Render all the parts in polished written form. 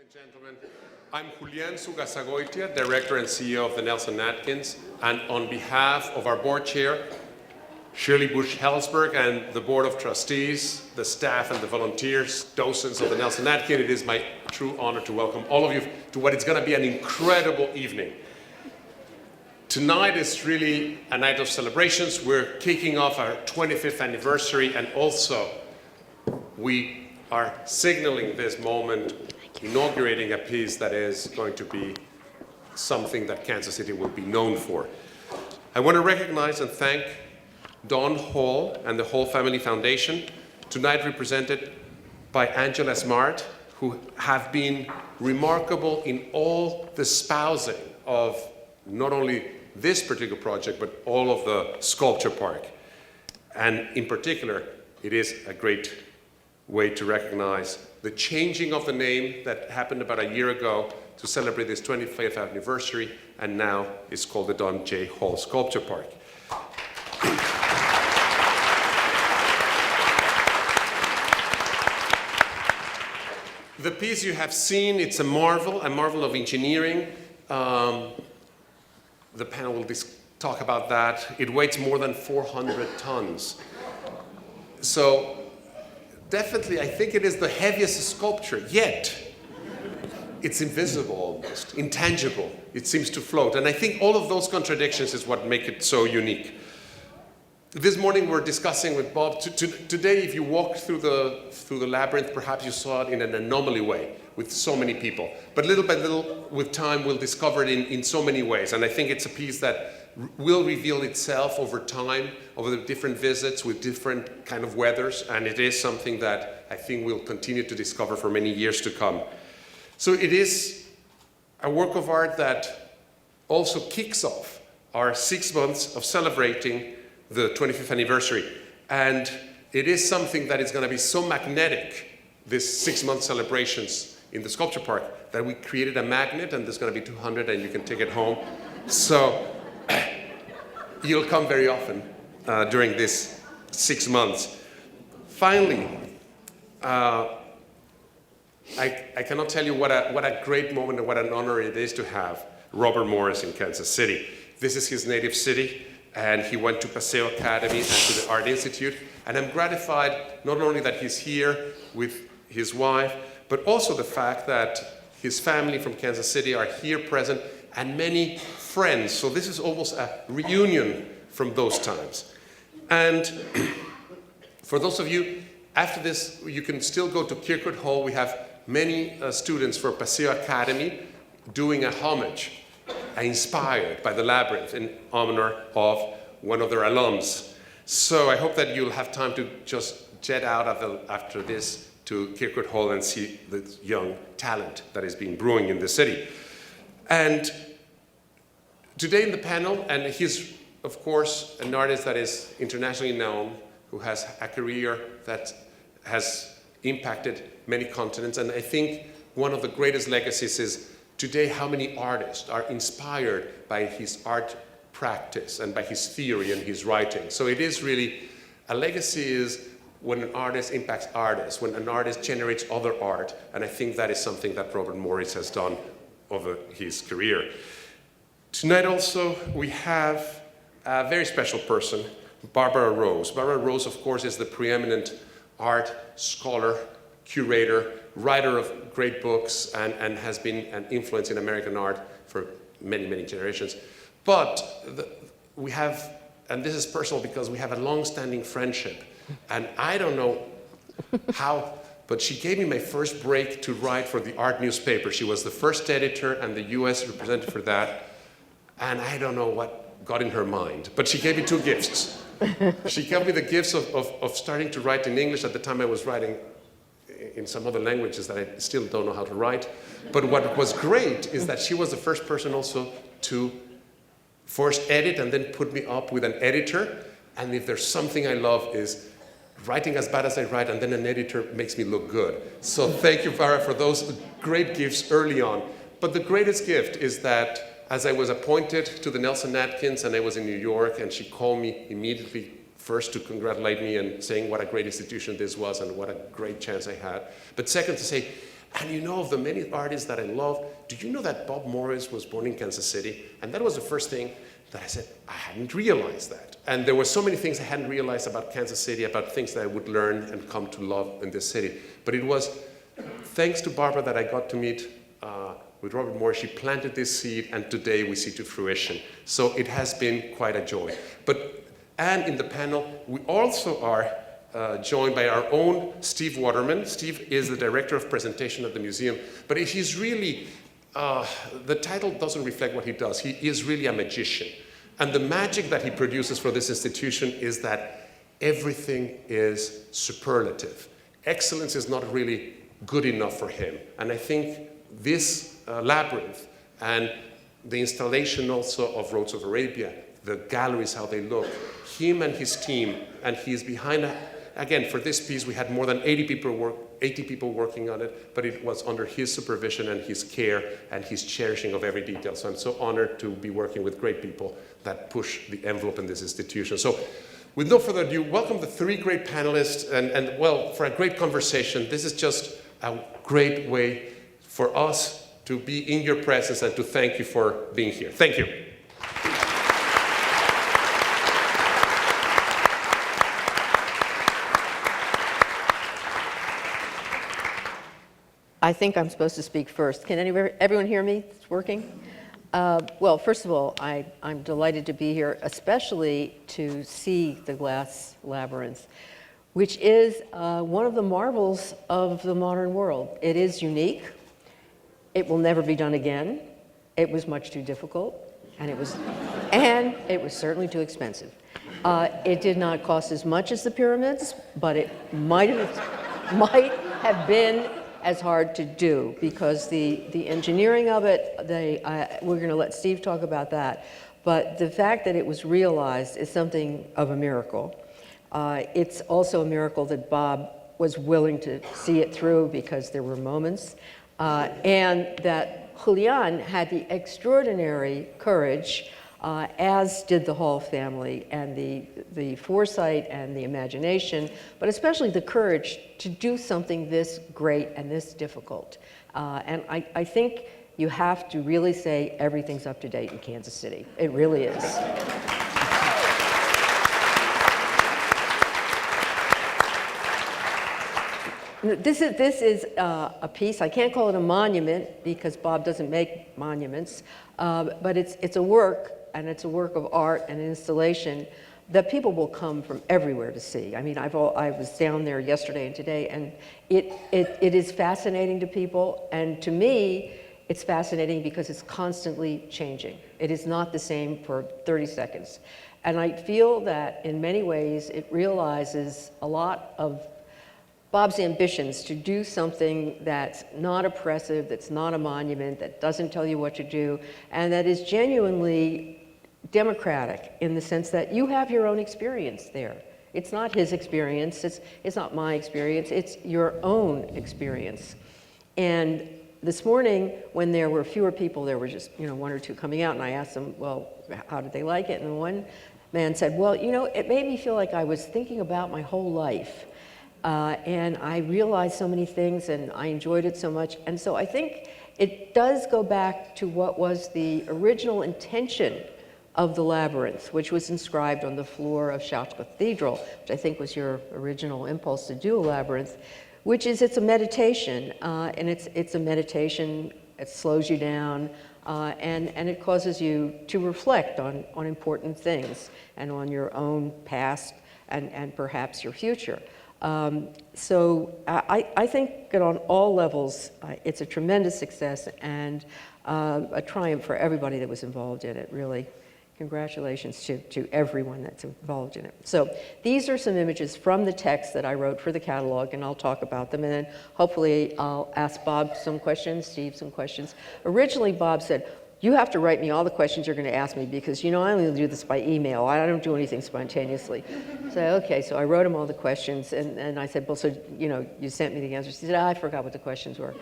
and gentlemen, I'm Julián Zugazagoitia, Director and CEO of the Nelson-Atkins, and on behalf of our board chair, Shirley Bush-Hellsberg, and the Board of Trustees, the staff and the volunteers, docents of the Nelson-Atkins, it is my true honor to welcome all of you to what is going to be an incredible evening. Tonight is really a night of celebrations. We're kicking off our 25th anniversary, and also we are signaling this moment, inaugurating a piece that is going to be something that Kansas City will be known for. I want to recognize and thank Don Hall and the Hall Family Foundation, tonight represented by Angela Smart, who have been remarkable in all the espousing of not only this particular project, but all of the sculpture park. And in particular, it is a great way to recognize the changing of the name that happened about a year ago to celebrate this 25th anniversary, and now it's called the Don J. Hall Sculpture Park. The piece you have seen, it's a marvel of engineering. The panel will talk about that. It weighs more than 400 tons. So definitely, I think it is the heaviest sculpture, yet it's invisible almost, intangible. It seems to float. And I think all of those contradictions is what make it so unique. This morning we're discussing with Bob, today if you walk through the labyrinth, perhaps you saw it in an anomaly way with so many people. But little by little, with time, we'll discover it in so many ways. And I think it's a piece that will reveal itself over time, over the different visits with different kind of weathers. And it is something that I think we'll continue to discover for many years to come. So it is a work of art that also kicks off our 6 months of celebrating the 25th anniversary. And it is something that is going to be so magnetic, this 6-month celebrations in the sculpture park, that we created a magnet, and there's going to be 200 and you can take it home. So you'll come very often during this 6 months. Finally, I cannot tell you what a great moment and what an honor it is to have Robert Morris in Kansas City. This is his native city, and he went to Paseo Academy and to the Art Institute. And I'm gratified not only that he's here with his wife, but also the fact that his family from Kansas City are here present, and many friends. So this is almost a reunion from those times. And for those of you, after this, you can still go to Kirkwood Hall. We have many students from Paseo Academy doing a homage, inspired by the Labyrinth in honor of one of their alums. So I hope that you'll have time to just jet out after this to Kirkwood Hall and see the young talent that is being brewing in the city. And today in the panel, and he's of course an artist that is internationally known, who has a career that has impacted many continents, and I think one of the greatest legacies is today how many artists are inspired by his art practice and by his theory and his writing. So it is really, a legacy is when an artist impacts artists, when an artist generates other art, and I think that is something that Robert Morris has done over his career. Tonight also we have a very special person, Barbara Rose. Barbara Rose, of course, is the preeminent art scholar, curator, writer of great books, and has been an influence in American art for many, many generations. But we have, and this is personal because we have a long-standing friendship, and I don't know how, but she gave me my first break to write for the art newspaper. She was the first editor and the US representative for that, and I don't know what got in her mind, but she gave me 2 gifts. She gave me the gifts of starting to write in English. At the time I was writing in some other languages that I still don't know how to write. But what was great is that she was the first person also to first edit and then put me up with an editor. And if there's something I love is writing as bad as I write, and then an editor makes me look good. So thank you, Farah, for those great gifts early on. But the greatest gift is that as I was appointed to the Nelson-Atkins and I was in New York, and she called me immediately first to congratulate me and saying what a great institution this was and what a great chance I had. But second, to say, And you know, of the many artists that I love, do you know that Bob Morris was born in Kansas City? And that was the first thing that I said, I hadn't realized that. And there were so many things I hadn't realized about Kansas City, about things that I would learn and come to love in this city. But it was thanks to Barbara that I got to meet with Robert Morris. She planted this seed, and today we see to fruition. So it has been quite a joy. And in the panel, we also are joined by our own Steve Waterman. Steve is the director of presentation at the museum, but he's really, the title doesn't reflect what he does. He is really a magician. And the magic that he produces for this institution is that everything is superlative. Excellence is not really good enough for him. And I think this labyrinth and the installation also of Roads of Arabia, the galleries, how they look, him and his team, and he's behind, again, for this piece we had more than 80 people working on it, but it was under his supervision and his care and his cherishing of every detail. So I'm so honored to be working with great people that push the envelope in this institution. So with no further ado, welcome the three great panelists, and well, for a great conversation. This is just a great way for us to be in your presence and to thank you for being here. Thank you. I think I'm supposed to speak first. Can everyone hear me? It's working? Well, first of all, I'm delighted to be here, especially to see the Glass Labyrinth, which is one of the marvels of the modern world. It is unique. It will never be done again. It was much too difficult, and it was certainly too expensive. It did not cost as much as the pyramids, but it might have been as hard to do, because the engineering of it, we're going to let Steve talk about that, but the fact that it was realized is something of a miracle. It's also a miracle that Bob was willing to see it through, because there were moments, and that Julian had the extraordinary courage, as did the Hall family, and the foresight and the imagination, but especially the courage to do something this great and this difficult. And I think you have to really say everything's up to date in Kansas City. It really is. This is a piece. I can't call it a monument because Bob doesn't make monuments, but it's a work, and it's a work of art and installation that people will come from everywhere to see. I mean, I was down there yesterday and today, and it is fascinating to people, and to me, it's fascinating because it's constantly changing. It is not the same for 30 seconds. And I feel that in many ways, it realizes a lot of Bob's ambitions to do something that's not oppressive, that's not a monument, that doesn't tell you what to do, and that is genuinely democratic in the sense that you have your own experience there. It's not his experience, it's not my experience, it's your own experience. And this morning, when there were fewer people, there were just one or two coming out, and I asked them, well, how did they like it? And one man said, well, it made me feel like I was thinking about my whole life. And I realized so many things, and I enjoyed it so much. And so I think it does go back to what was the original intention of the Labyrinth, which was inscribed on the floor of Chartres Cathedral, which I think was your original impulse to do a labyrinth, which is it's a meditation, and it's a meditation. It slows you down, and it causes you to reflect on important things and on your own past and perhaps your future. So I think that on all levels, it's a tremendous success and a triumph for everybody that was involved in it, really. Congratulations to everyone that's involved in it. So these are some images from the text that I wrote for the catalog, and I'll talk about them, and then hopefully I'll ask Bob some questions, Steve some questions. Originally, Bob said, you have to write me all the questions you're going to ask me because, I only do this by email. I don't do anything spontaneously. So, okay, so I wrote him all the questions, and I said, well, so, you sent me the answers. He said, I forgot what the questions were.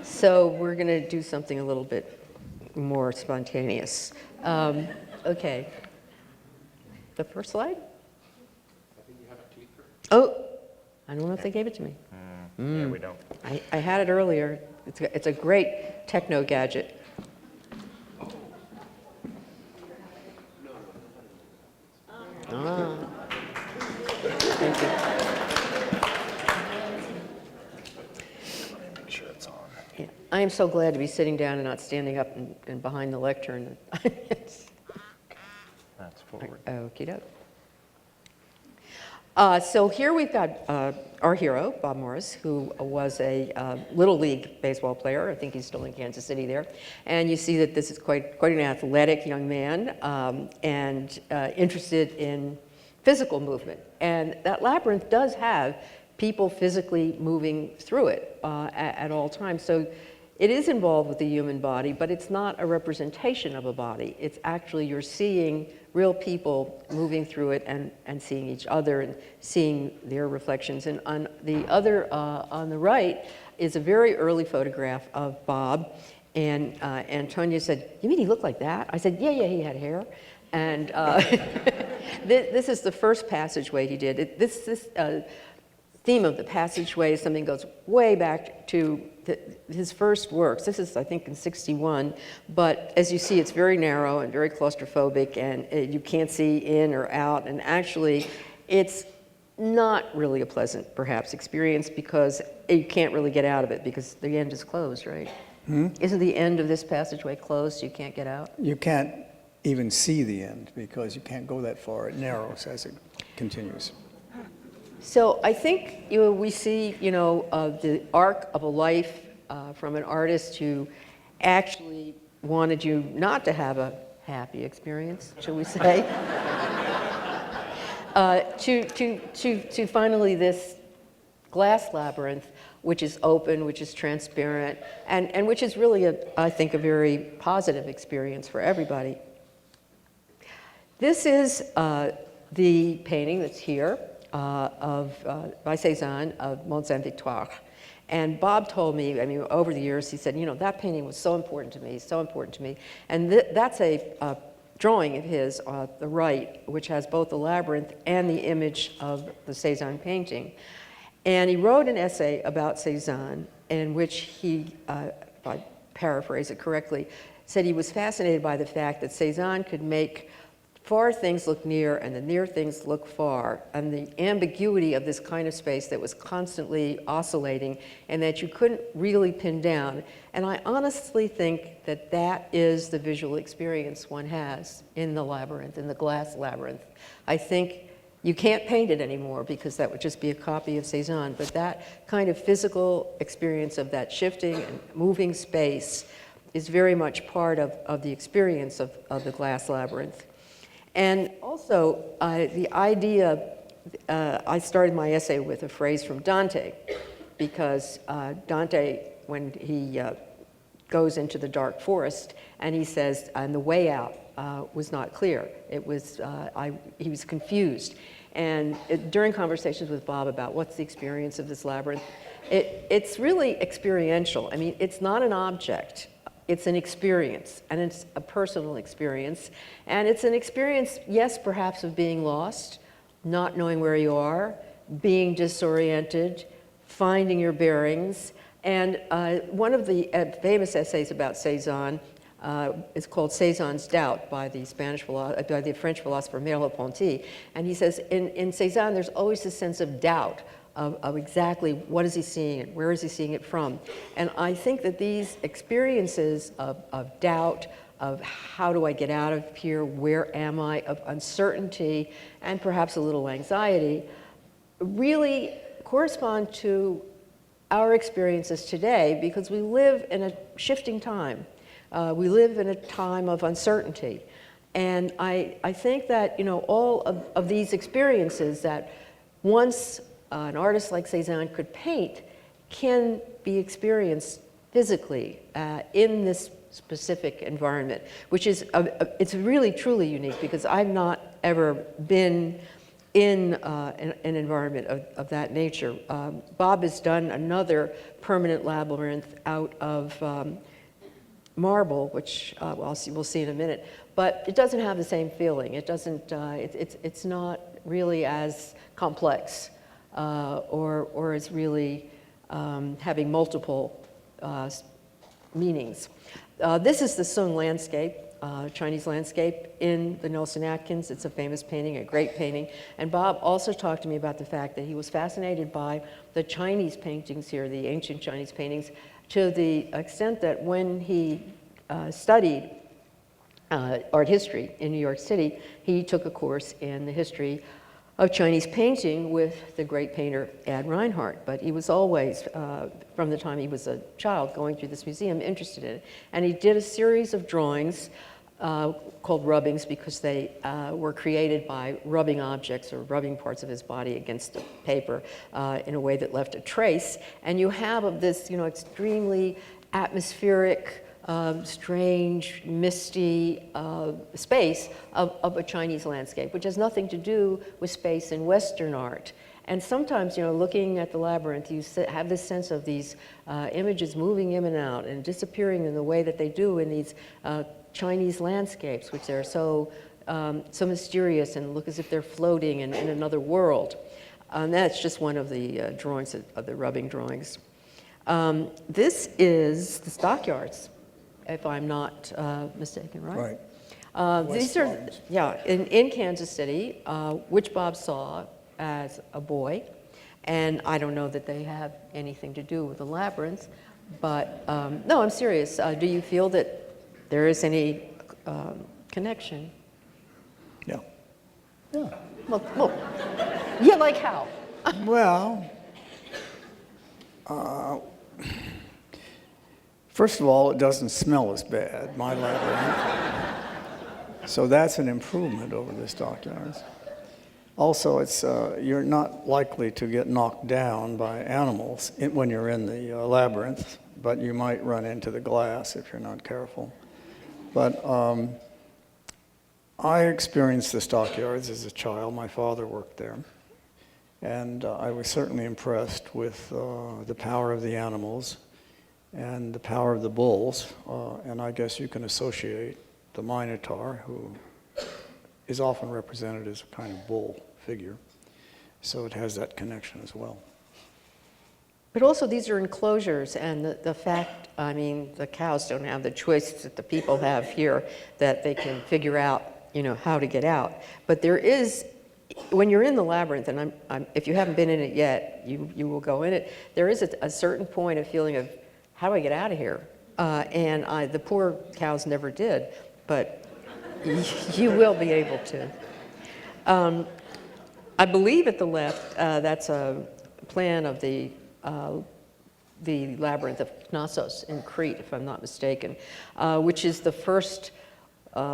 So we're going to do something a little bit more spontaneous. Okay. The first slide? I think you have a clicker. Oh, I don't know if they gave it to me. Yeah, we don't. I had it earlier. It's a great techno gadget. Ah. Thank you. Make sure it's on. Yeah. I am so glad to be sitting down and not standing up and behind the lectern. That's forward. Okie doke. So here we've got our hero, Bob Morris, who was a Little League baseball player. I think he's still in Kansas City there. And you see that this is quite an athletic young man and interested in physical movement. And that labyrinth does have people physically moving through it at all times. So it is involved with the human body, but it's not a representation of a body. It's actually you're seeing real people moving through it and seeing each other and seeing their reflections. And on the other, on the right, is a very early photograph of Bob. And Antonia said, "You mean he looked like that?" I said, yeah, he had hair. And this is the first passageway he did. This theme of the passageway is something that goes way back to his first works. This is, I think, in '61, but as you see, it's very narrow and very claustrophobic, and you can't see in or out, and actually, it's not really a pleasant, perhaps, experience because you can't really get out of it because the end is closed, right? Isn't the end of this passageway closed so you can't get out? You can't even see the end because you can't go that far. It narrows as it continues. So I think we see, the arc of a life from an artist who actually wanted you not to have a happy experience, shall we say, to finally this glass labyrinth, which is open, which is transparent, and which is really, I think, a very positive experience for everybody. This is the painting that's here. By Cézanne of Mont Sainte-Victoire. And Bob told me, over the years, he said, that painting was so important to me, so important to me. And that's a drawing of his on the right, which has both the labyrinth and the image of the Cézanne painting. And he wrote an essay about Cézanne in which he, if I paraphrase it correctly, said he was fascinated by the fact that Cézanne could make far things look near and the near things look far, and the ambiguity of this kind of space that was constantly oscillating and that you couldn't really pin down. And I honestly think that that is the visual experience one has in the labyrinth, in the glass labyrinth. I think you can't paint it anymore because that would just be a copy of Cézanne, but that kind of physical experience of that shifting and moving space is very much part of the experience of the glass labyrinth. And also, the idea, I started my essay with a phrase from Dante, because Dante, when he goes into the dark forest, and he says, and the way out was not clear. It was, he was confused. And during conversations with Bob about what's the experience of this labyrinth, it's really experiential. It's not an object. It's an experience, and it's a personal experience. And it's an experience, yes, perhaps of being lost, not knowing where you are, being disoriented, finding your bearings. And one of the famous essays about Cézanne is called Cézanne's Doubt by the French philosopher Merleau-Ponty. And he says, in Cézanne, there's always this sense of doubt, of exactly what is he seeing and where is he seeing it from. And I think that these experiences of doubt, of how do I get out of here, where am I, of uncertainty, and perhaps a little anxiety, really correspond to our experiences today because we live in a shifting time. We live in a time of uncertainty. And I think that, all of these experiences that once an artist like Cézanne could paint can be experienced physically in this specific environment, which is, it's really truly unique because I've not ever been in an environment of that nature. Bob has done another permanent labyrinth out of marble, which we'll see in a minute, but it doesn't have the same feeling. It doesn't, it's not really as complex or as really having multiple meanings. This is the Sung landscape, Chinese landscape in the Nelson-Atkins. It's a famous painting, a great painting. And Bob also talked to me about the fact that he was fascinated by the Chinese paintings here, the ancient Chinese paintings, to the extent that when he studied art history in New York City, he took a course in the history of Chinese painting with the great painter Ad Reinhardt. But he was always, from the time he was a child going through this museum, interested in it. And he did a series of drawings called rubbings because they were created by rubbing objects or rubbing parts of his body against the paper in a way that left a trace. And you have of this, extremely atmospheric, strange, misty space of a Chinese landscape, which has nothing to do with space in Western art. And sometimes, looking at the labyrinth, you have this sense of these images moving in and out and disappearing in the way that they do in these Chinese landscapes, which are so mysterious and look as if they're floating in another world. And that's just one of the drawings, of the rubbing drawings. This is the stockyards, if I'm not mistaken, right? Right. These are, in Kansas City, which Bob saw as a boy. And I don't know that they have anything to do with the labyrinth, but no, I'm serious. Do you feel that there is any connection? Yeah. Yeah. Well, yeah, like how? Well, first of all, it doesn't smell as bad, my labyrinth. So that's an improvement over the stockyards. Also, it's you're not likely to get knocked down by animals when you're in the labyrinth, but you might run into the glass if you're not careful. But I experienced the stockyards as a child. My father worked there. And I was certainly impressed with the power of the animals and the power of the bulls. And I guess you can associate the Minotaur, who is often represented as a kind of bull figure. So it has that connection as well. But also these are enclosures, and the fact, the cows don't have the choice that the people have here, that they can figure out, how to get out. But there is, when you're in the labyrinth, and if you haven't been in it yet, you will go in it, there is a certain point of feeling of, how do I get out of here? And the poor cows never did, but you will be able to. I believe at the left, that's a plan of the labyrinth of Knossos in Crete, if I'm not mistaken, which is the first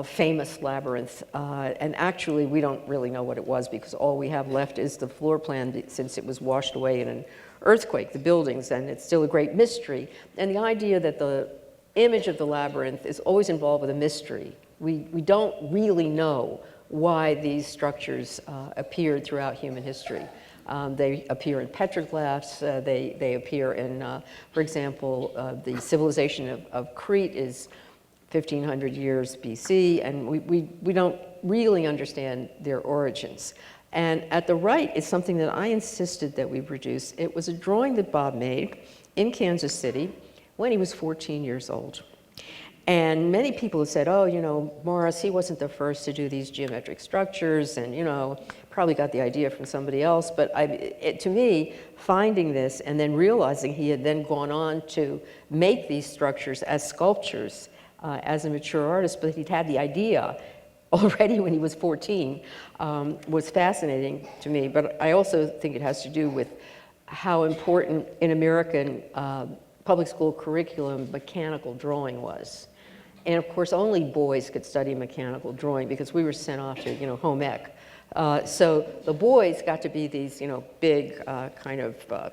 famous labyrinth. And actually, we don't really know what it was because all we have left is the floor plan since it was washed away in an earthquake, the buildings, and it's still a great mystery. And the idea that the image of the labyrinth is always involved with a mystery. We don't really know why these structures appeared throughout human history. They appear in petroglyphs, they appear in, for example, the civilization of Crete is 1,500 years BC, and we don't really understand their origins. And at the right is something that I insisted that we produce. It was a drawing that Bob made in Kansas City when he was 14 years old. And many people have said, oh, Morris, he wasn't the first to do these geometric structures, and, probably got the idea from somebody else. But to me, finding this and then realizing he had then gone on to make these structures as sculptures as a mature artist, but he'd had the idea already when he was 14, was fascinating to me. But I also think it has to do with how important in American public school curriculum mechanical drawing was. And of course, only boys could study mechanical drawing because we were sent off to, home ec. So the boys got to be these, big kind of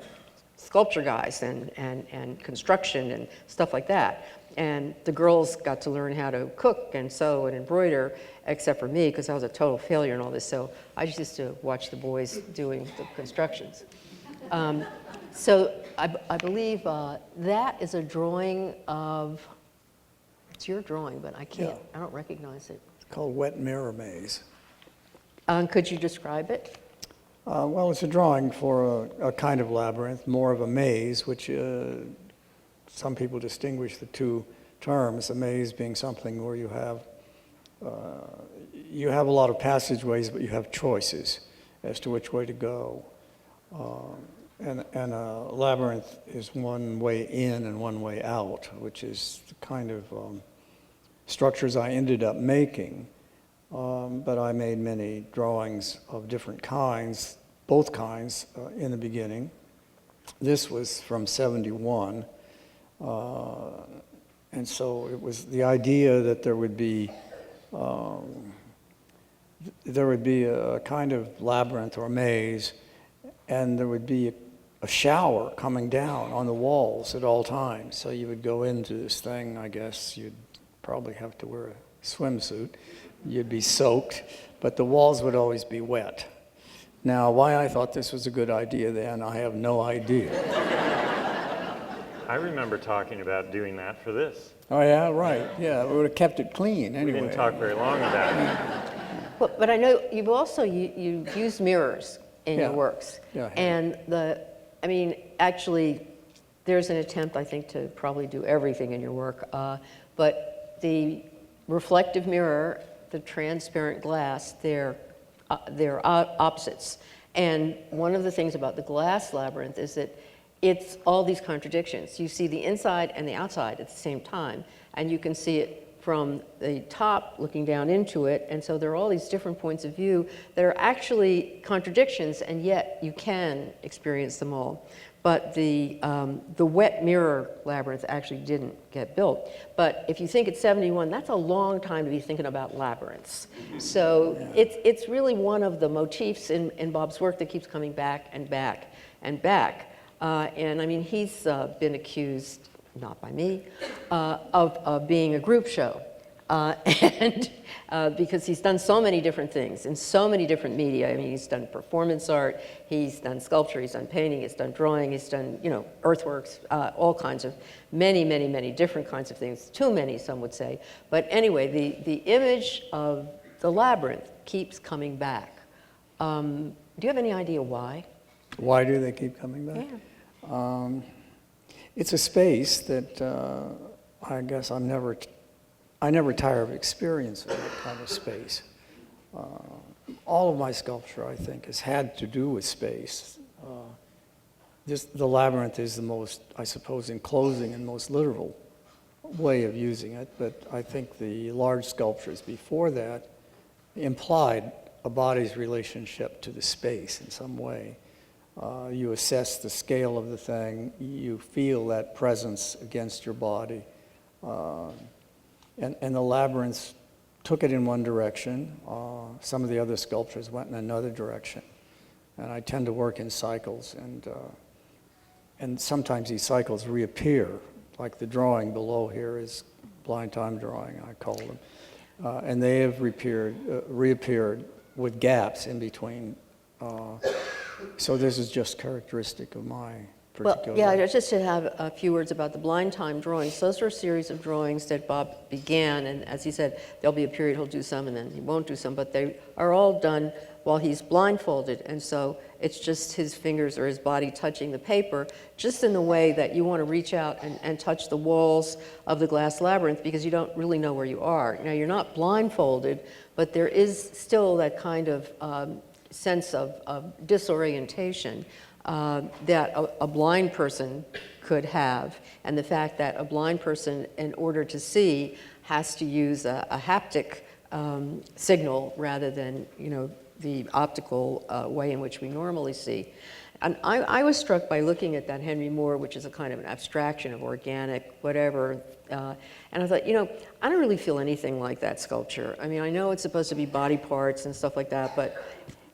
sculpture guys and construction and stuff like that. And the girls got to learn how to cook and sew and embroider, except for me, because I was a total failure in all this. So I just used to watch the boys doing the constructions. So I believe that is a drawing of, it's your drawing, but I don't recognize it. It's called Wet Mirror Maze. Could you describe it? Well, it's a drawing for a kind of labyrinth, more of a maze, which some people distinguish the two terms. A maze being something where you have a lot of passageways, but you have choices as to which way to go. And a labyrinth is one way in and one way out, which is the kind of structures I ended up making. But I made many drawings of different kinds, both kinds, in the beginning. This was from '71, and so it was the idea that there would be a kind of labyrinth or maze, and there would be a shower coming down on the walls at all times. So you would go into this thing, I guess you'd probably have to wear a swimsuit. You'd be soaked, but the walls would always be wet. Now, why I thought this was a good idea then, I have no idea. I remember talking about doing that for this. Oh, yeah, right. Yeah, we would have kept it clean anyway. We didn't talk very long about it. But I know you've also you've used mirrors in your Yeah. works. Yeah, I have. And actually, there's an attempt, I think, to probably do everything in your work. But the reflective mirror, the transparent glass, they're opposites. And one of the things about the Glass Labyrinth is that it's all these contradictions. You see the inside and the outside at the same time, and you can see it from the top looking down into it, and so there are all these different points of view that are actually contradictions, and yet you can experience them all. But the wet mirror labyrinth actually didn't get built. But if you think it's '71, that's a long time to be thinking about labyrinths. So it's really one of the motifs in Bob's work that keeps coming back and back and back. And I mean, he's been accused, not by me, of being a group show. Because he's done so many different things in so many different media. I mean, he's done performance art, he's done sculpture, he's done painting, he's done drawing, he's done, earthworks, all kinds of, many different kinds of things. Too many, some would say. But anyway, the image of the labyrinth keeps coming back. Do you have any idea why? Why do they keep coming back? Yeah. It's a space that I guess I never tire of experiencing that kind of space. All of my sculpture, I think, has had to do with space. The labyrinth is the most, I suppose, enclosing and most literal way of using it, but I think the large sculptures before that implied a body's relationship to the space in some way. You assess the scale of the thing, you feel that presence against your body. And the labyrinths took it in one direction. Some of the other sculptures went in another direction. And I tend to work in cycles, and sometimes these cycles reappear, like the drawing below here is blind time drawing, I call them. And they have reappeared with gaps in between. So this is just characteristic of my particular. Well, yeah, just to have a few words about the blind time drawings. Those are a series of drawings that Bob began, and as he said, there'll be a period he'll do some and then he won't do some, but they are all done while he's blindfolded, and so it's just his fingers or his body touching the paper, just in the way that you want to reach out and touch the walls of the Glass Labyrinth because you don't really know where you are. Now, you're not blindfolded, but there is still that kind of sense of disorientation that a blind person could have, and the fact that a blind person, in order to see, has to use a haptic signal rather than, the optical way in which we normally see. And I was struck by looking at that Henry Moore, which is a kind of an abstraction of organic, whatever, and I thought, I don't really feel anything like that sculpture. I mean, I know it's supposed to be body parts and stuff like that, but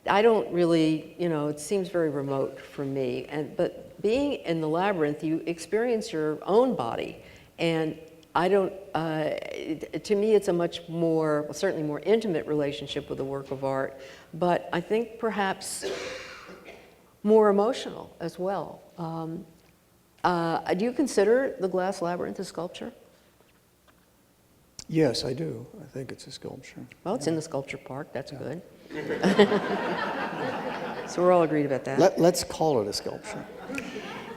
I don't really, it seems very remote for me. But being in the labyrinth, you experience your own body, and I don't, to me it's a much more, well, certainly more intimate relationship with a work of art, but I think perhaps more emotional as well. Do you consider the Glass Labyrinth a sculpture? Yes, I do. I think it's a sculpture. Well, it's in the sculpture park, that's good. So we're all agreed about that. Let's call it a sculpture.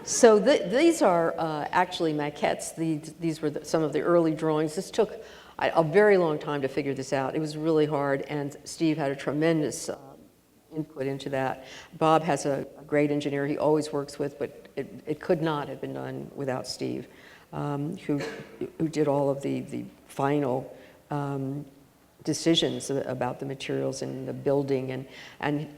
So these are actually maquettes. These were some of the early drawings. This took a very long time to figure this out. It was really hard, and Steve had a tremendous input into that. Bob has a great engineer he always works with, but it could not have been done without Steve, who did all of the final decisions about the materials and the building. And I'm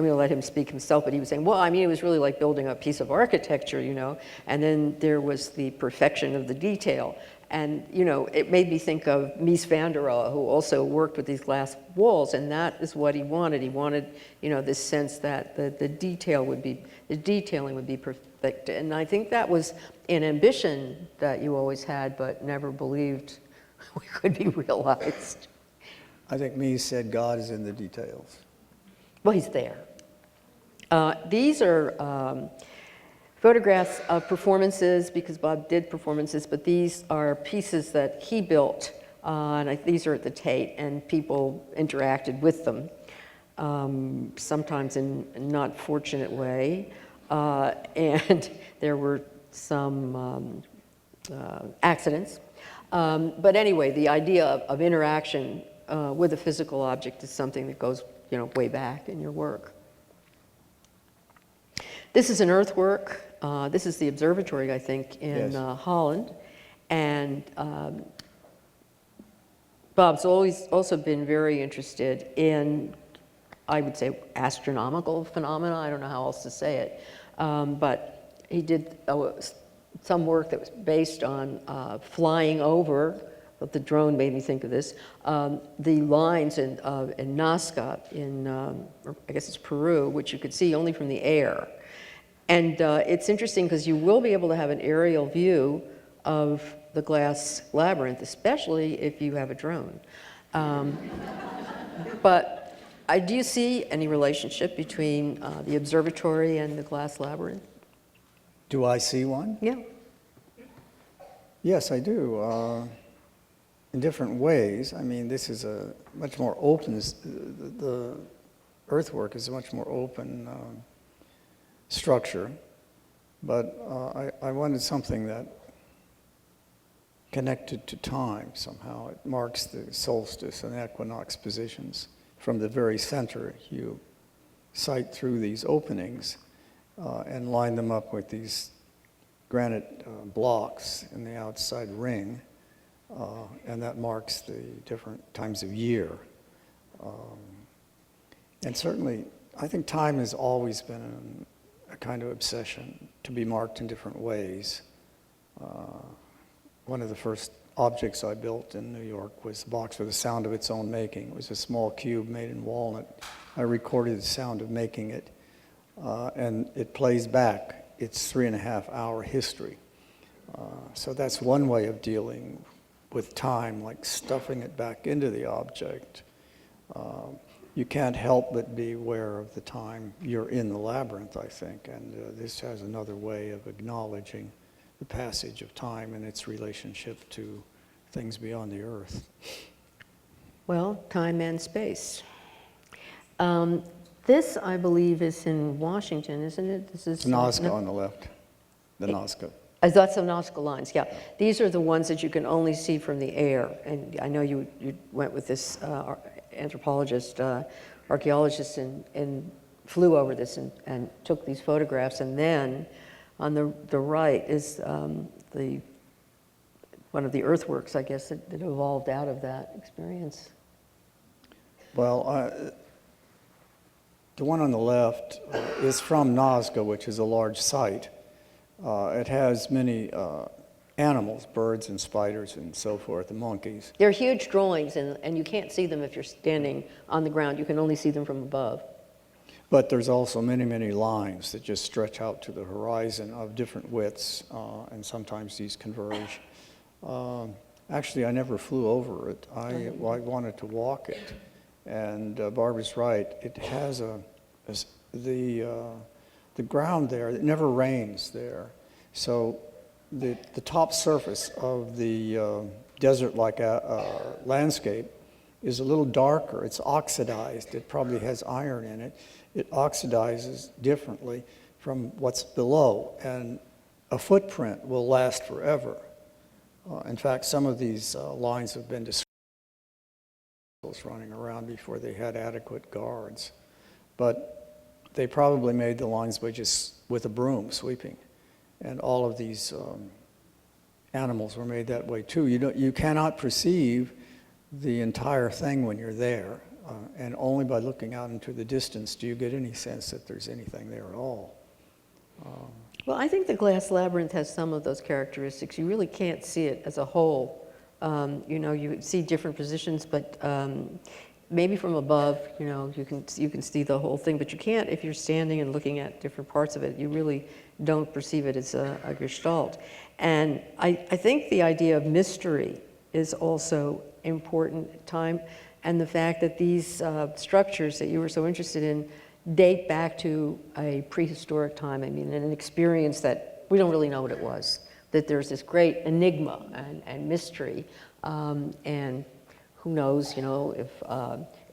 going to let him speak himself, but he was saying, well, I mean, it was really like building a piece of architecture, you know, and then there was the perfection of the detail. And, you know, it made me think of Mies van der Rohe, who also worked with these glass walls, and that is what he wanted. He wanted, you know, this sense that the detailing would be perfect. And I think that was an ambition that you always had, but never believed could be realized. I think Mies said God is in the details. Well, he's there. These are photographs of performances, because Bob did performances, but these are pieces that he built, and these are at the Tate, and people interacted with them, sometimes in a not fortunate way, and there were some accidents. But anyway, the idea of interaction with a physical object is something that goes, you know, way back in your work. This is an earthwork. This is the observatory, I think, in Yes. Holland. And Bob's always also been very interested in, I would say, astronomical phenomena. I don't know how else to say it. But he did some work that was based on flying over, but the drone made me think of this, the lines in Nazca in, I guess it's Peru, which you could see only from the air. And it's interesting because you will be able to have an aerial view of the Glass Labyrinth, especially if you have a drone. But do you see any relationship between the observatory and the Glass Labyrinth? Do I see one? Yeah. Yes, I do. In different ways. I mean, this is a much more open, the earthwork is a much more open structure, but I wanted something that connected to time somehow. It marks the solstice and equinox positions. From the very center, you sight through these openings and line them up with these granite blocks in the outside ring, and that marks the different times of year. And certainly, I think time has always been a kind of obsession to be marked in different ways. One of the first objects I built in New York was a box with a sound of its own making. It was a small cube made in walnut. I recorded the sound of making it, and it plays back its 3.5-hour history. So that's one way of dealing with time, like stuffing it back into the object. You can't help but be aware of the time you're in the labyrinth, I think, and this has another way of acknowledging the passage of time and its relationship to things beyond the earth. Well, time and space. This, I believe, is in Washington, isn't it? This is Nazca on the left, the Nazca. That's the Nazca lines, yeah. These are the ones that you can only see from the air. And I know you went with this anthropologist, archaeologist, and flew over this and took these photographs. And then on the right is one of the earthworks, I guess, that evolved out of that experience. Well, the one on the left is from Nazca, which is a large site. It has many animals, birds and spiders and so forth, and monkeys. They're huge drawings, and you can't see them if you're standing on the ground. You can only see them from above. But there's also many, many lines that just stretch out to the horizon of different widths, and sometimes these converge. Actually, I never flew over it. I wanted to walk it. And Barbara's right. It has the ground there, it never rains there. So the top surface of the desert-like landscape is a little darker. It's oxidized. It probably has iron in it. it oxidizes differently from what's below, and a footprint will last forever. In fact, some of these lines have been described running around before they had adequate guards. But they probably made the lines by just with a broom sweeping. And all of these animals were made that way too. You cannot perceive the entire thing when you're there. And only by looking out into the distance do you get any sense that there's anything there at all. Well, I think the Glass Labyrinth has some of those characteristics. You really can't see it as a whole. You know, you see different positions, but maybe from above, you know, you can see the whole thing, but you can't if you're standing and looking at different parts of it. You really don't perceive it as a gestalt. And I think the idea of mystery is also important at time, and the fact that these structures that you were so interested in date back to a prehistoric time. I mean, an experience that we don't really know what it was, that there's this great enigma and mystery, and who knows, you know, if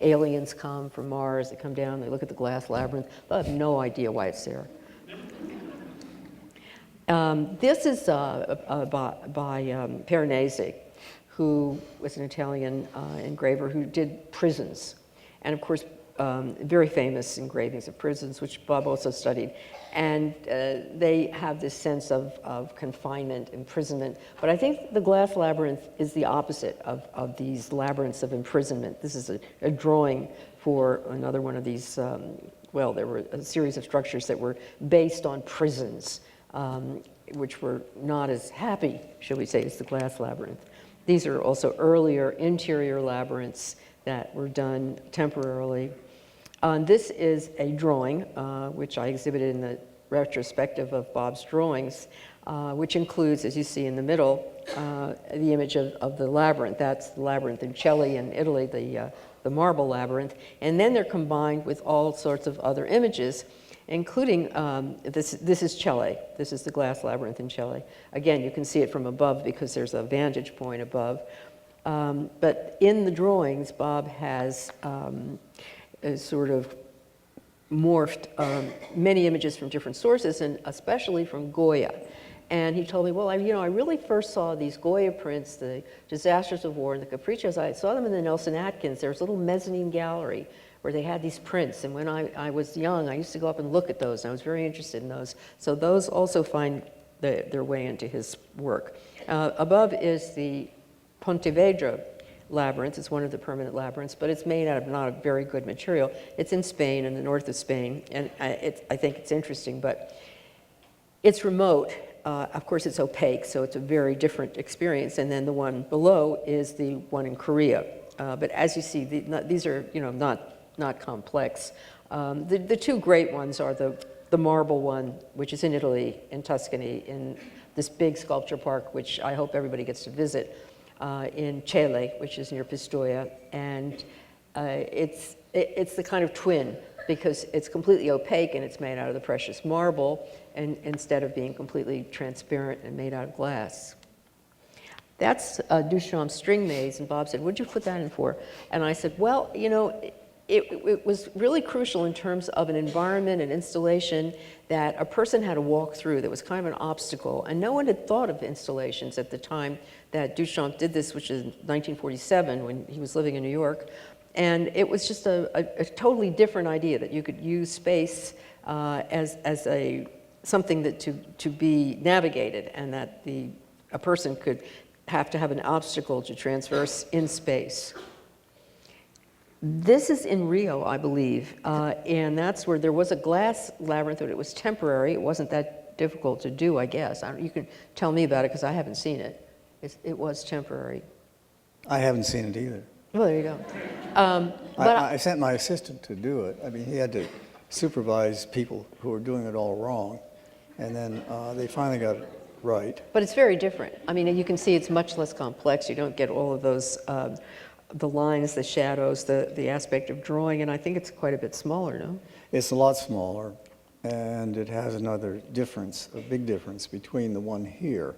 aliens come from Mars, they come down, they look at the Glass Labyrinth, they'll have no idea why it's there. This is by Piranesi, who was an Italian engraver who did prisons. And of course, very famous engravings of prisons, which Bob also studied. And they have this sense of confinement, imprisonment. But I think the Glass Labyrinth is the opposite of these labyrinths of imprisonment. This is a drawing for another one of these, well, there were a series of structures that were based on prisons, which were not as happy, shall we say, as the Glass Labyrinth. These are also earlier interior labyrinths that were done temporarily. This is a drawing, which I exhibited in the retrospective of Bob's drawings, which includes, as you see in the middle, the image of the labyrinth. That's the labyrinth in Celli in Italy, the marble labyrinth. And then they're combined with all sorts of other images, including, this is Celli. This is the Glass Labyrinth in Celli. Again, you can see it from above because there's a vantage point above. But in the drawings, Bob has sort of morphed many images from different sources, and especially from Goya. And he told me, well, I really first saw these Goya prints, the Disasters of War and the Capriccios. I saw them in the Nelson-Atkins. There was a little mezzanine gallery where they had these prints. And when I was young, I used to go up and look at those. And I was very interested in those. So those also find their way into his work. Above is the Pontevedra labyrinth. It's one of the permanent labyrinths, but it's made out of not a very good material. It's in Spain, in the north of Spain, and I think it's interesting, but it's remote. Of course, it's opaque, so it's a very different experience. And then the one below is the one in Korea. But as you see, these are not complex. The two great ones are the marble one, which is in Italy, in Tuscany, in this big sculpture park, which I hope everybody gets to visit. In Celle, which is near Pistoia, and it's the kind of twin because it's completely opaque and it's made out of the precious marble, and instead of being completely transparent and made out of glass. That's Duchamp's string maze, and Bob said, "What'd you put that in for?" And I said, "Well, it was really crucial in terms of an environment, an installation that a person had to walk through that was kind of an obstacle. And no one had thought of installations at the time that Duchamp did this, which is 1947 when he was living in New York. And it was just a totally different idea that you could use space as something that to be navigated, and that a person could have to have an obstacle to traverse in space. This is in Rio, I believe, and that's where there was a glass labyrinth, but it was temporary. It wasn't that difficult to do, I guess. You can tell me about it because I haven't seen it. It was temporary. I haven't seen it either. Well, there you go. I sent my assistant to do it. I mean, he had to supervise people who were doing it all wrong, and then they finally got it right. But it's very different. I mean, you can see it's much less complex. You don't get all of those the lines, the shadows, the aspect of drawing, and I think it's quite a bit smaller, no? It's a lot smaller, and it has another difference, a big difference between the one here.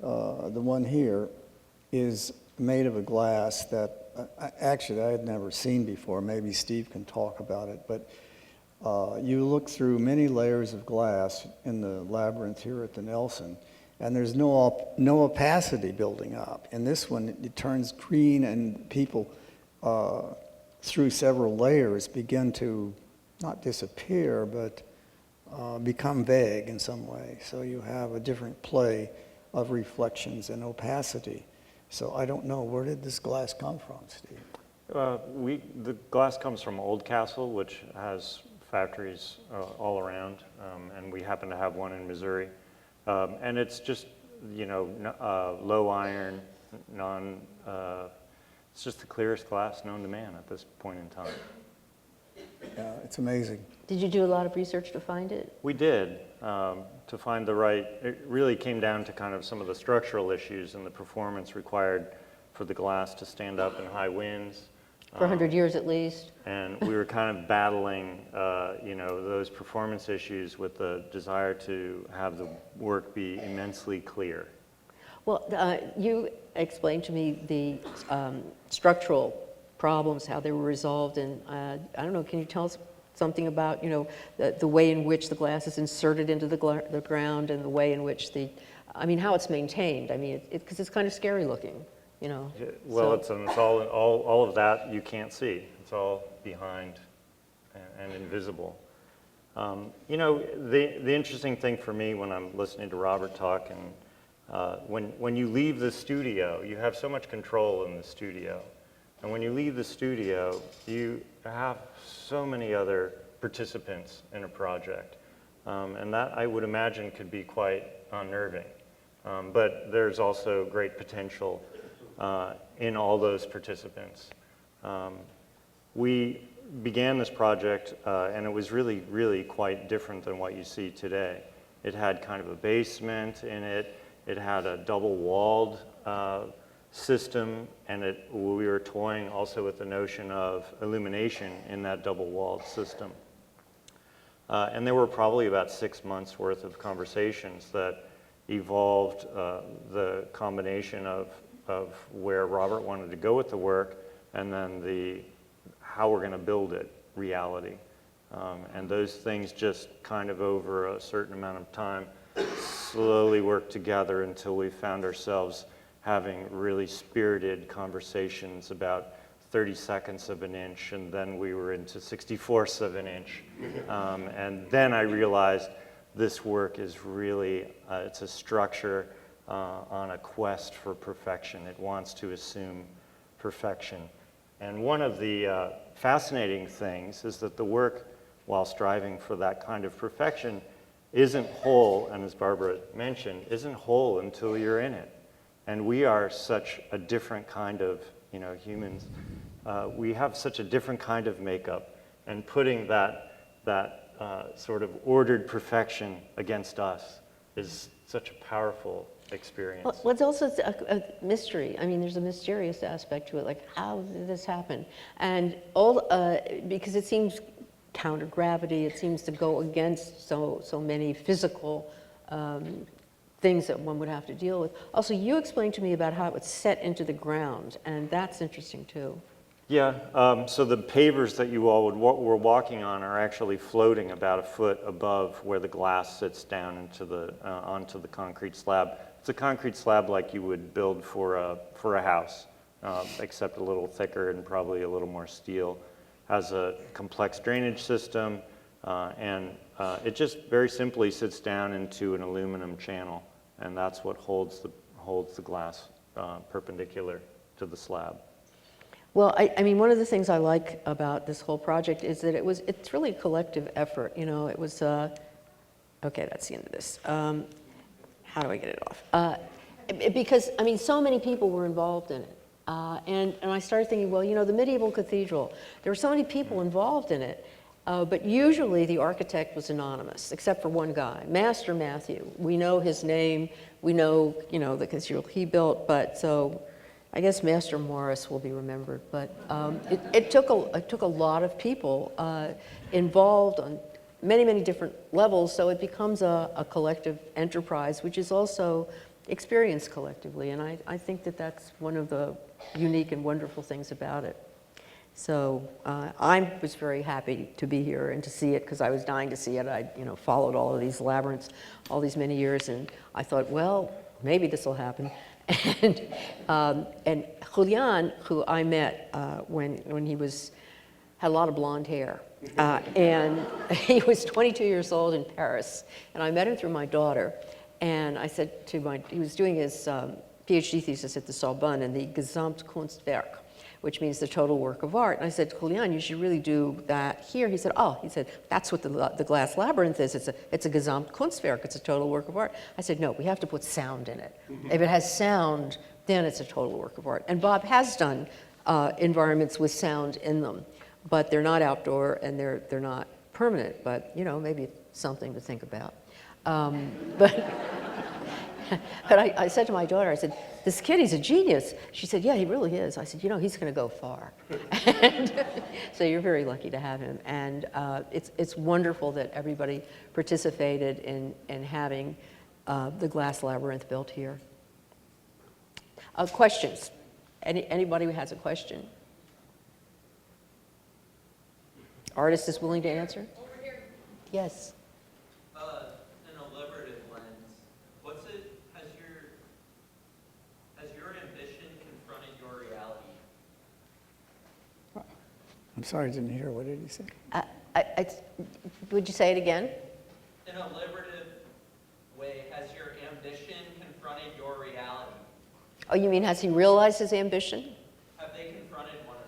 The one here is made of a glass that actually I had never seen before. Maybe Steve can talk about it, but You look through many layers of glass in the labyrinth here at the Nelson, and there's no opacity building up. In this one, it turns green, and people, through several layers, begin to not disappear, but become vague in some way. So you have a different play of reflections and opacity. So I don't know, where did this glass come from, Steve? The glass comes from Oldcastle, which has factories all around, and we happen to have one in Missouri. And it's just, low iron, it's just the clearest glass known to man at this point in time. Yeah, it's amazing. Did you do a lot of research to find it? We did, to find the right, it really came down to kind of some of the structural issues and the performance required for the glass to stand up in high winds. For 100 years at least? And we were kind of battling, those performance issues with the desire to have the work be immensely clear. Well, you explained to me the structural problems, how they were resolved, and I don't know, can you tell us something about, the way in which the glass is inserted into the ground and the way in which how it's maintained? I mean, because it's kind of scary looking, Well, so. it's all of that you can't see. It's all behind and invisible. The interesting thing for me when I'm listening to Robert talk, and when you leave the studio, you have so much control in the studio. And when you leave the studio, you have so many other participants in a project. And that, I would imagine, could be quite unnerving. But there's also great potential in all those participants. We began this project, and it was really, really quite different than what you see today. It had kind of a basement in it. It had a double-walled system, and we were toying also with the notion of illumination in that double-walled system. And there were probably about 6 months worth of conversations that evolved the combination of where Robert wanted to go with the work, and then how we're going to build it, reality. And those things just kind of over a certain amount of time slowly worked together until we found ourselves having really spirited conversations about 30/2 of an inch, and then we were into 64ths of an inch. And then I realized this work is really, it's a structure on a quest for perfection. It wants to assume perfection. And one of the fascinating things is that the work, while striving for that kind of perfection, isn't whole, and as Barbara mentioned, isn't whole until you're in it. And we are such a different kind of, humans. We have such a different kind of makeup, and putting that sort of ordered perfection against us is such a powerful experience. Well, it's also a mystery. I mean, there's a mysterious aspect to it, like how did this happen? And because it seems counter-gravity, it seems to go against so many physical things that one would have to deal with. Also, you explained to me about how it would set into the ground, and that's interesting too. Yeah, so the pavers that you all were walking on are actually floating about a foot above where the glass sits down into onto the concrete slab. It's a concrete slab like you would build for a house, except a little thicker and probably a little more steel. Has a complex drainage system, and it just very simply sits down into an aluminum channel, and that's what holds the glass perpendicular to the slab. Well, I mean, one of the things I like about this whole project is that it's really a collective effort. It was, okay, that's the end of this. How do I get it off? Because, I mean, so many people were involved in it. And I started thinking, well, the medieval cathedral, there were so many people involved in it, but usually the architect was anonymous, except for one guy, Master Matthew. We know his name, we know, the cathedral he built, but so I guess Master Morris will be remembered. But it took a lot of people involved on many, many different levels, so it becomes a collective enterprise, which is also experienced collectively, and I think that that's one of the unique and wonderful things about it. So I was very happy to be here and to see it because I was dying to see it. I followed all of these labyrinths all these many years, and I thought, well, maybe this will happen. And Julian, who I met when he had a lot of blonde hair, and he was 22 years old in Paris, and I met him through my daughter, and I said he was doing his PhD thesis at the Sorbonne in the Gesamtkunstwerk, which means the total work of art. And I said, Julian, you should really do that here. He said, that's what the Glass Labyrinth is. It's a Gesamtkunstwerk. It's a total work of art. I said, no, we have to put sound in it. If it has sound, then it's a total work of art. And Bob has done environments with sound in them, but they're not outdoor and they're not permanent, but maybe something to think about. But I said to my daughter, I said, this kid, he's a genius. She said, yeah, he really is. I said, he's going to go far. And so you're very lucky to have him. And it's wonderful that everybody participated in having the Glass Labyrinth built here. Questions? Anybody who has a question? Artist is willing to answer? Over here. Yes. In a liberative lens, has your ambition confronted your reality? I'm sorry, I didn't hear. What did he say? Would you say it again? In a liberative way, has your ambition confronted your reality? Oh, you mean has he realized his ambition? Have they confronted one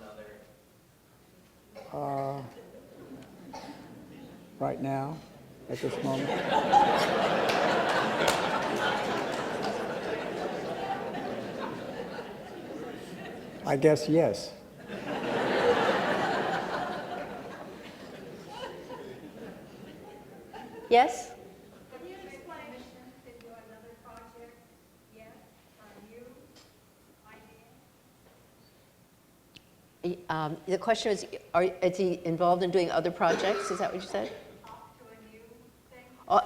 another? Right now, at this moment? I guess yes. Yes? Can you explain to do another project yet? New idea? The question is he involved in doing other projects? Is that what you said? Off to a new thing?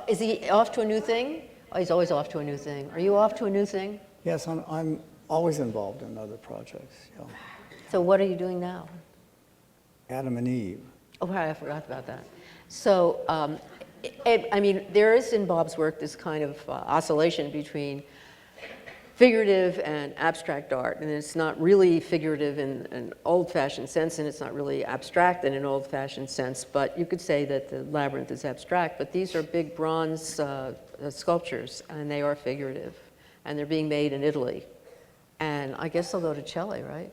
Is he off to a new thing? Oh, he's always off to a new thing. Are you off to a new thing? Yes, I'm always involved in other projects. Yeah. So what are you doing now? Adam and Eve. Oh, right, I forgot about that. So, I mean, there is in Bob's work this kind of oscillation between figurative and abstract art, and it's not really figurative in an old-fashioned sense, and it's not really abstract in an old-fashioned sense, but you could say that the labyrinth is abstract, but these are big bronze sculptures, and they are figurative, and they're being made in Italy. And I guess they'll go to Chile, right?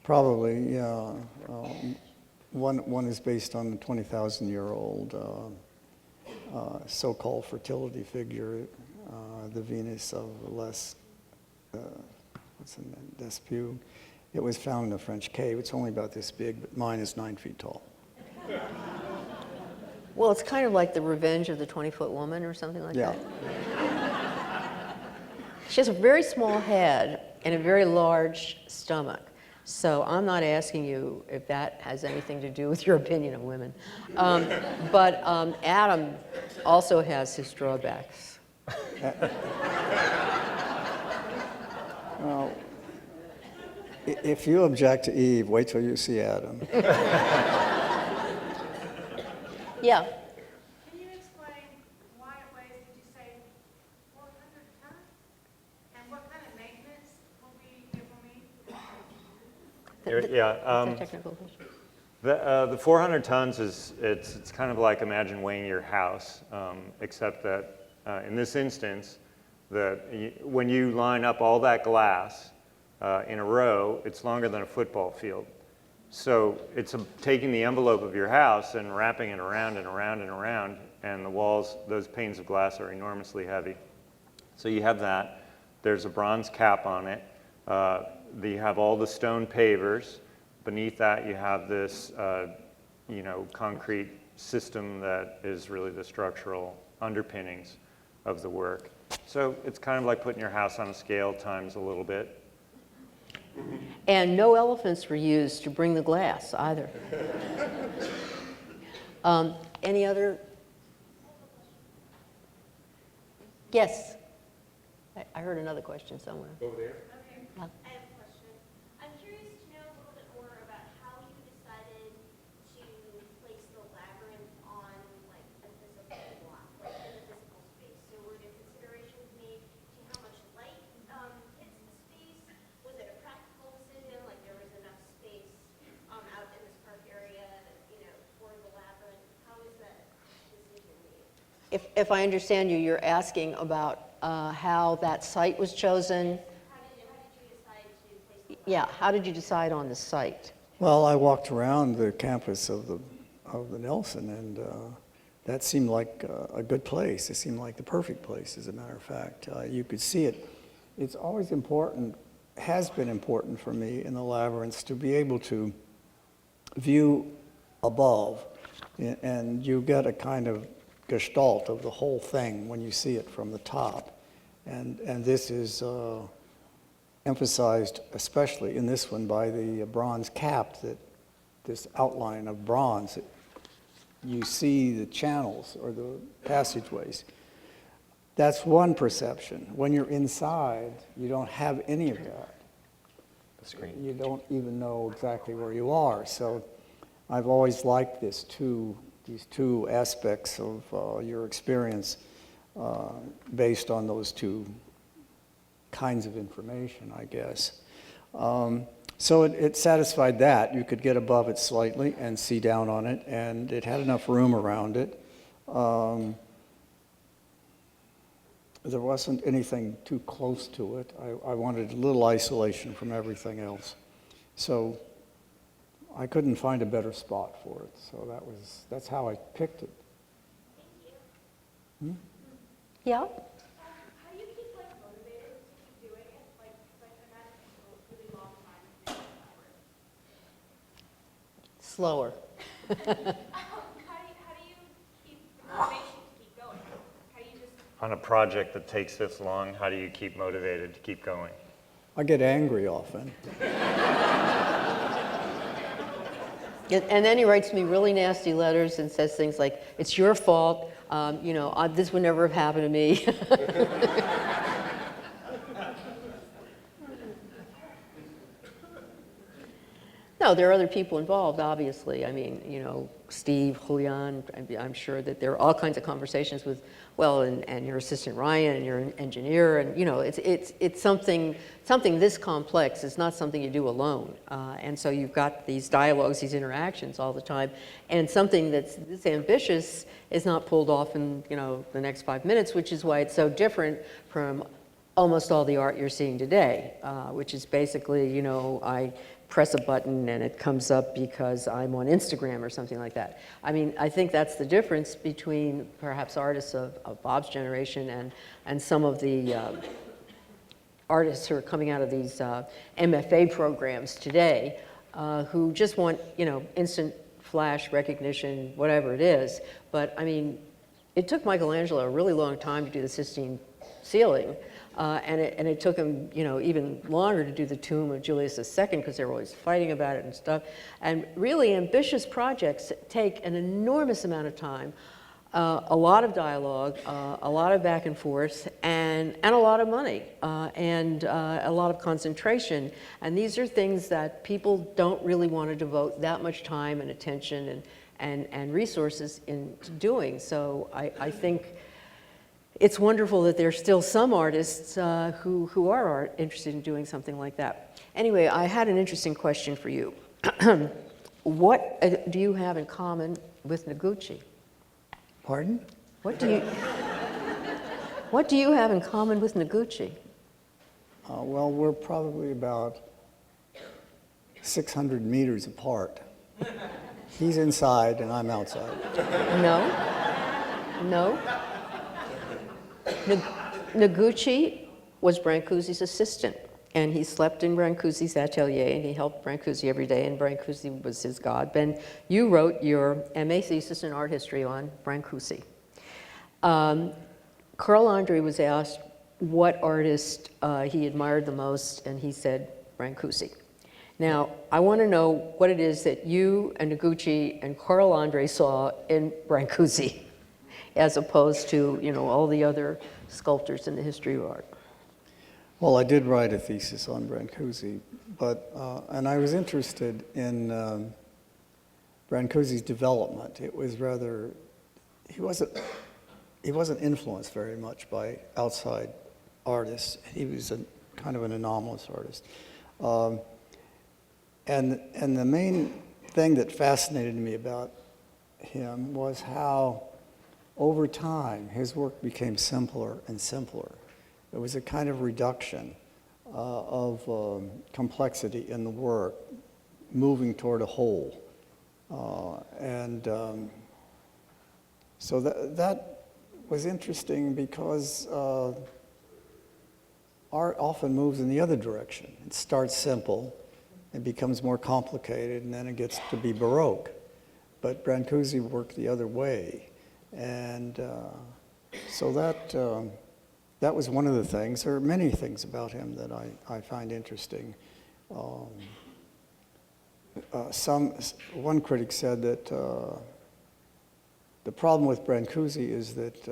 Probably, yeah. One is based on the 20,000-year-old so-called fertility figure, the Venus of Despuig. It was found in a French cave. It's only about this big, but mine is 9 feet tall. Well, it's kind of like the Revenge of the 20-Foot Woman or something like Yeah. that. She has a very small head and a very large stomach. So I'm not asking you if that has anything to do with your opinion of women. But Adam also has his drawbacks. Well, if you object to Eve, wait till you see Adam. Yeah. Can you explain why it weighs, did you say 400 tons? And what kind of maintenance it will need? Yeah. It's a technical question. The 400 tons it's kind of like imagine weighing your house, except that in this instance, when you line up all that glass in a row, it's longer than a football field. So it's taking the envelope of your house and wrapping it around and around and around, and the walls, those panes of glass are enormously heavy. So you have that. There's a bronze cap on it. You have all the stone pavers. Beneath that, you have this, concrete system that is really the structural underpinnings of the work. So it's kind of like putting your house on a scale times a little bit. And no elephants were used to bring the glass either. Any other? Yes. I heard another question somewhere. Over there. Okay, I have a question. I'm curious to know a little bit more about how you if I understand you, you're asking about how that site was chosen. Yeah, how did you decide on the site? Well, I walked around the campus of the Nelson, and that seemed like a good place. It seemed like the perfect place, as a matter of fact. You could see it. It's always important, has been important for me in the Labyrinths to be able to view above, and you get a kind of gestalt of the whole thing when you see it from the top. And this is emphasized, especially in this one, by the bronze cap, that this outline of bronze. You see the channels or the passageways. That's one perception. When you're inside, you don't have any of that. The screen. You don't even know exactly where you are. So I've always liked these two aspects of your experience based on those two kinds of information, I guess. So it satisfied that. You could get above it slightly and see down on it, and it had enough room around it. There wasn't anything too close to it. I wanted a little isolation from everything else. So I couldn't find a better spot for it. So that's how I picked it. Yeah? How do you keep like motivated to keep doing it? Like, 'cause I can imagine it takes a really long time to do it. Slower. How do you keep the motivation to keep going? How do you just On a project that takes this long, how do you keep motivated to keep going? I get angry often. And then he writes me really nasty letters and says things like, "It's your fault. This would never have happened to me." No, there are other people involved, obviously. I mean, Steve, Julian, I'm sure that there are all kinds of conversations with, and your assistant Ryan and your engineer, and it's something this complex. It's not something you do alone. And so you've got these dialogues, these interactions all the time, and something that's this ambitious is not pulled off in, the next 5 minutes, which is why it's so different from almost all the art you're seeing today, which is basically, I press a button and it comes up because I'm on Instagram or something like that. I mean, I think that's the difference between perhaps artists of Bob's generation and some of the artists who are coming out of these MFA programs today, who just want, instant flash recognition, whatever it is. But I mean, it took Michelangelo a really long time to do the Sistine ceiling. And it took him, even longer to do the tomb of Julius II because they were always fighting about it and stuff. And really ambitious projects take an enormous amount of time, a lot of dialogue, a lot of back and forth, and a lot of money, and a lot of concentration. And these are things that people don't really want to devote that much time and attention and resources into doing. So I think it's wonderful that there's still some artists who are interested in doing something like that. Anyway, I had an interesting question for you. What do you have in common with Noguchi? Pardon? What do you have in common with Noguchi? Well, we're probably about 600 meters apart. He's inside and I'm outside. No. Noguchi was Brancusi's assistant, and he slept in Brancusi's atelier, and he helped Brancusi every day, and Brancusi was his god. Ben, you wrote your MA thesis in art history on Brancusi. Carl Andre was asked what artist he admired the most, and he said Brancusi. Now, I want to know what it is that you and Noguchi and Carl Andre saw in Brancusi, as opposed to, all the other sculptors in the history of art. Well, I did write a thesis on Brancusi, and I was interested in Brancusi's development. It was rather, he wasn't influenced very much by outside artists. He was kind of an anomalous artist. And the main thing that fascinated me about him was how over time, his work became simpler and simpler. It was a kind of reduction of complexity in the work, moving toward a whole. So that was interesting because art often moves in the other direction. It starts simple, it becomes more complicated, and then it gets to be Baroque. But Brancusi worked the other way. And so that was one of the things. There are many things about him that I find interesting. One critic said that the problem with Brancusi is that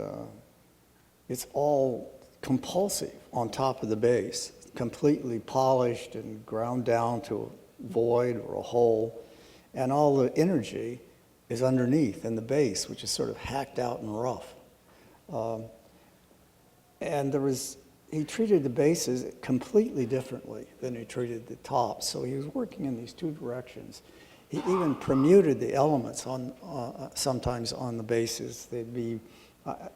it's all compulsive on top of the base, completely polished and ground down to a void or a hole, and all the energy is underneath in the base, which is sort of hacked out and rough. And he treated the bases completely differently than he treated the tops. So he was working in these two directions. He even permuted the elements sometimes on the bases.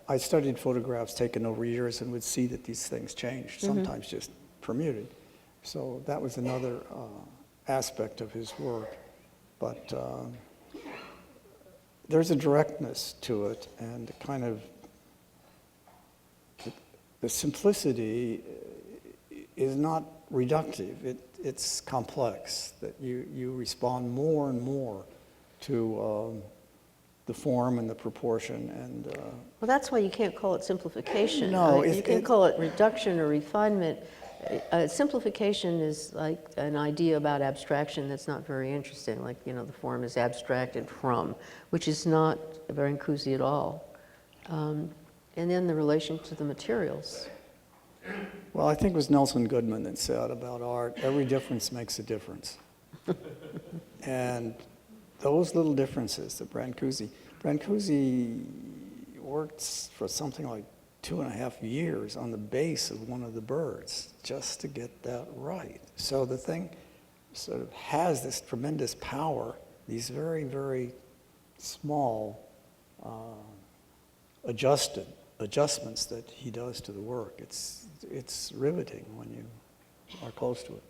I studied photographs taken over years and would see that these things changed, sometimes just permuted. So that was another aspect of his work. But there's a directness to it, and kind of the simplicity is not reductive. It's complex, that you respond more and more to the form and the proportion. And Well, that's why you can't call it simplification. No, You can call it reduction or refinement. Simplification is like an idea about abstraction that's not very interesting, like, the form is abstracted from, which is not Brancusi at all. And then the relation to the materials. well, I think it was Nelson Goodman that said about art, every difference makes a difference. And those little differences that Brancusi worked for something like 2.5 years on the base of one of the birds just to get that right. So the thing sort of has this tremendous power, these very, very small adjustments that he does to the work. It's riveting when you are close to it.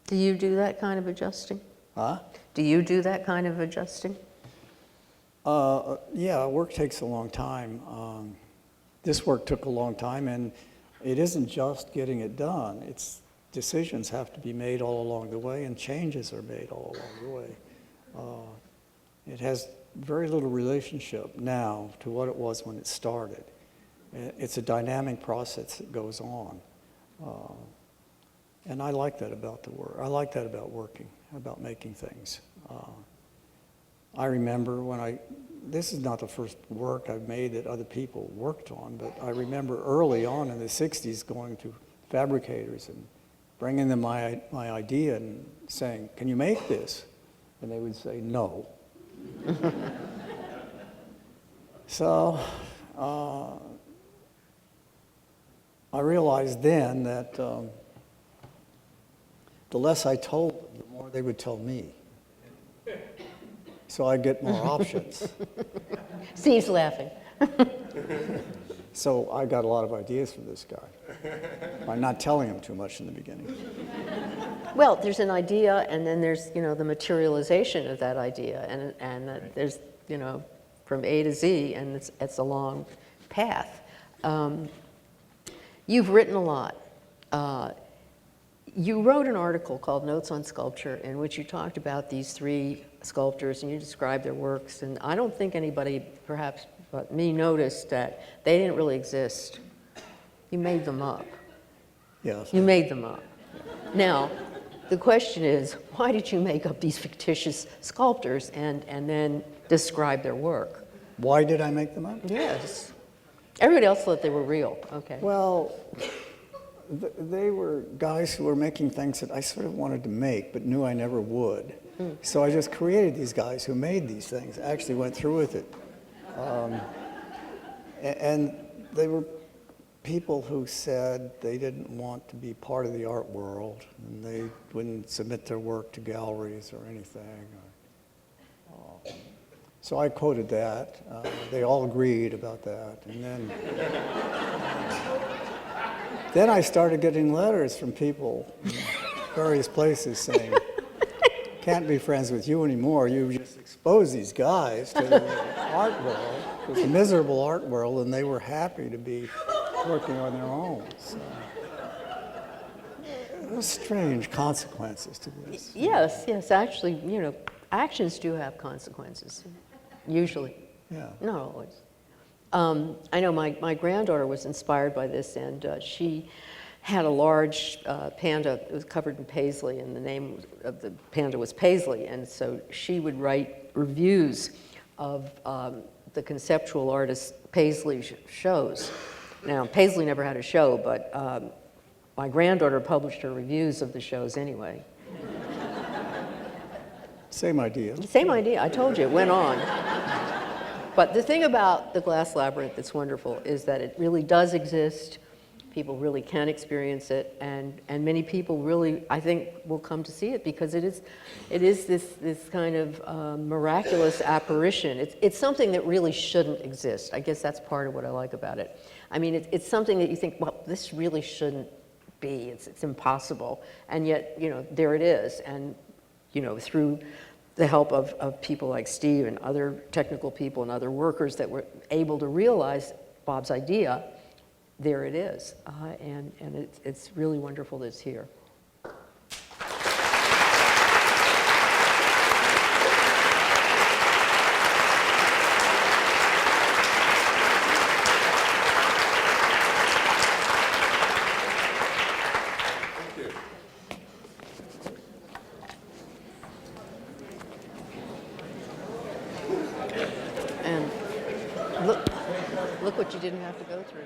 Do you do that kind of adjusting? Huh? Do you do that kind of adjusting? Yeah, work takes a long time. This work took a long time, and it isn't just getting it done. It's decisions have to be made all along the way, and changes are made all along the way. It has very little relationship now to what it was when it started. It's a dynamic process that goes on. And I like that about the work. I like that about working, about making things. I remember this is not the first work I've made that other people worked on, but I remember early on in the 60s going to fabricators and bringing them my idea and saying, "Can you make this?" And they would say, "No." So I realized then that the less I told them, the more they would tell me. So I get more options. Steve's laughing. So I got a lot of ideas from this guy by not telling him too much in the beginning. Well, there's an idea, and then there's, the materialization of that idea, and there's, from A to Z, and it's a long path. You've written a lot. You wrote an article called Notes on Sculpture, in which you talked about these three sculptors, and you described their works, and I don't think anybody, perhaps but me, noticed that they didn't really exist. You made them up. Yes. You made them up. Now, the question is, why did you make up these fictitious sculptors and then describe their work? Why did I make them up? Yes. Everybody else thought they were real. Okay. Well, they were guys who were making things that I sort of wanted to make, but knew I never would. So I just created these guys who made these things, actually went through with it. And they were people who said they didn't want to be part of the art world, and they wouldn't submit their work to galleries or anything. So I quoted that. They all agreed about that. And then I started getting letters from people in various places saying, can't be friends with you anymore. You just exposed these guys to the art world, this miserable art world, and they were happy to be working on their own. So, there's strange consequences to this. Yes, yes, actually, actions do have consequences, usually. Yeah. Not always. I know my granddaughter was inspired by this, and she had a large panda. It was covered in paisley, and the name of the panda was Paisley. And so she would write reviews of the conceptual artist Paisley shows. Now, Paisley never had a show, but my granddaughter published her reviews of the shows anyway. Same idea. Same idea. I told you, it went on. But the thing about the Glass Labyrinth that's wonderful is that it really does exist. People really can experience it, and many people really, I think, will come to see it because it is this kind of miraculous apparition. It's something that really shouldn't exist. I guess that's part of what I like about it. I mean, it's something that you think, well, this really shouldn't be. It's impossible, and yet, there it is. And, through the help of people like Steve and other technical people and other workers that were able to realize Bob's idea, there it is. And it's really wonderful that it's here. And look what you didn't have to go through.